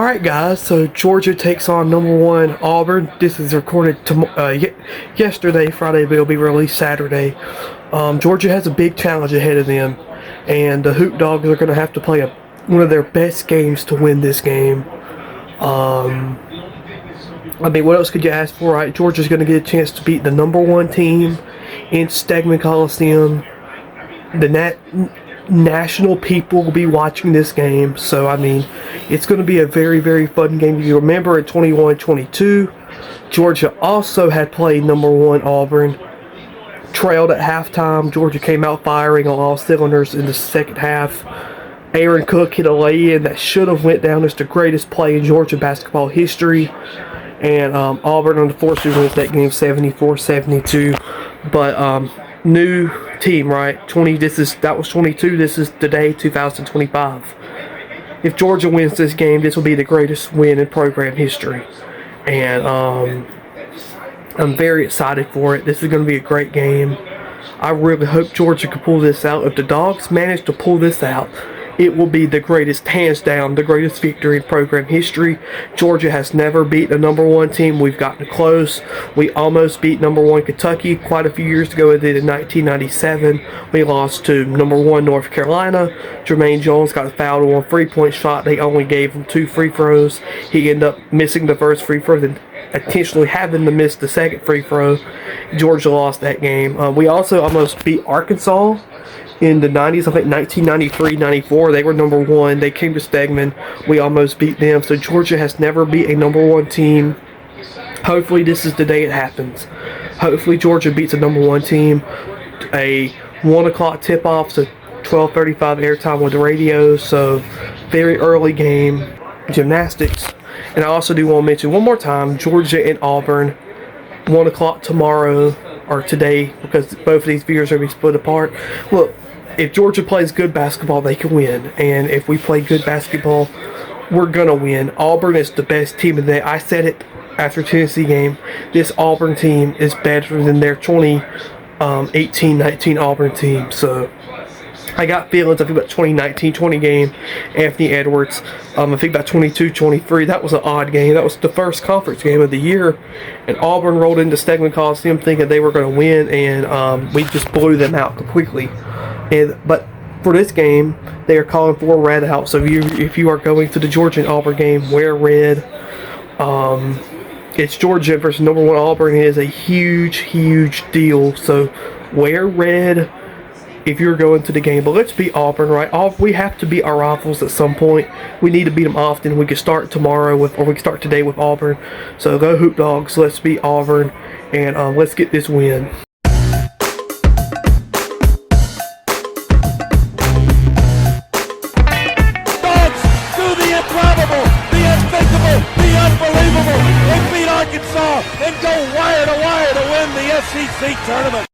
Alright guys, so Georgia takes on #1 Auburn. This is recorded yesterday, Friday, but it'll be released Saturday. Georgia has a big challenge ahead of them, and the Hoop Dogs are going to have to play one of their best games to win this game. I mean, what else could you ask for, right? Georgia's going to get a chance to beat the #1 team in Stegeman Coliseum. The national people will be watching this game, so I mean, it's going to be a very, very fun game. If you remember, in 21-22, Georgia also had played #1 Auburn, trailed at halftime. Georgia came out firing on all cylinders in the second half. Aaron Cook hit a lay-in that should have went down as the greatest play in Georgia basketball history, and Auburn unfortunately wins that game 74-72. But new team, right? That was 22. This is today, 2025. If Georgia wins this game, this will be the greatest win in program history, and I'm very excited for it. This is going to be a great game. I really hope Georgia can pull this out. If the Dogs manage to pull this out, it will be the greatest, hands down, the greatest victory in program history. Georgia has never beat a #1 team. We've gotten close. We almost beat #1 Kentucky quite a few years ago. We did in 1997. We lost to #1 North Carolina. Jermaine Jones got fouled on a three-point shot. They only gave him 2 free throws. He ended up missing the first free throw, then intentionally having to miss the second free throw. Georgia lost that game. We also almost beat Arkansas in the 90s, I think 1993-94, they were #1. They came to Stegeman. We almost beat them. So Georgia has never beat a #1 team. Hopefully this is the day it happens. Hopefully Georgia beats a #1 team. A 1 o'clock tip-off, so 12:35 airtime with the radio. So very early game. Gymnastics. And I also do want to mention one more time, Georgia and Auburn, 1 o'clock tomorrow, or today, because both of these videos are going to be split apart. Look, if Georgia plays good basketball, they can win. And if we play good basketball, we're going to win. Auburn is the best team in there. I said it after Tennessee game. This Auburn team is better than their 2018-19 Auburn team. So I got feelings. I think about 2019-20 game, Anthony Edwards. I think about 22-23. That was an odd game. That was the first conference game of the year, and Auburn rolled into Stegeman Coliseum thinking they were going to win, and we just blew them out completely. But for this game, they are calling for red out. So if you are going to the Georgia and Auburn game, wear red. It's Georgia versus #1 Auburn. It is a huge, huge deal. So wear red if you're going to the game. But let's beat Auburn, right? We have to beat our rivals at some point. We need to beat them often. We can start tomorrow or we can start today with Auburn. So go Hoop Dogs. Let's beat Auburn, and let's get this win. Dogs do the improbable, the unthinkable, the unbelievable. They beat Arkansas and go wire to win the SEC tournament.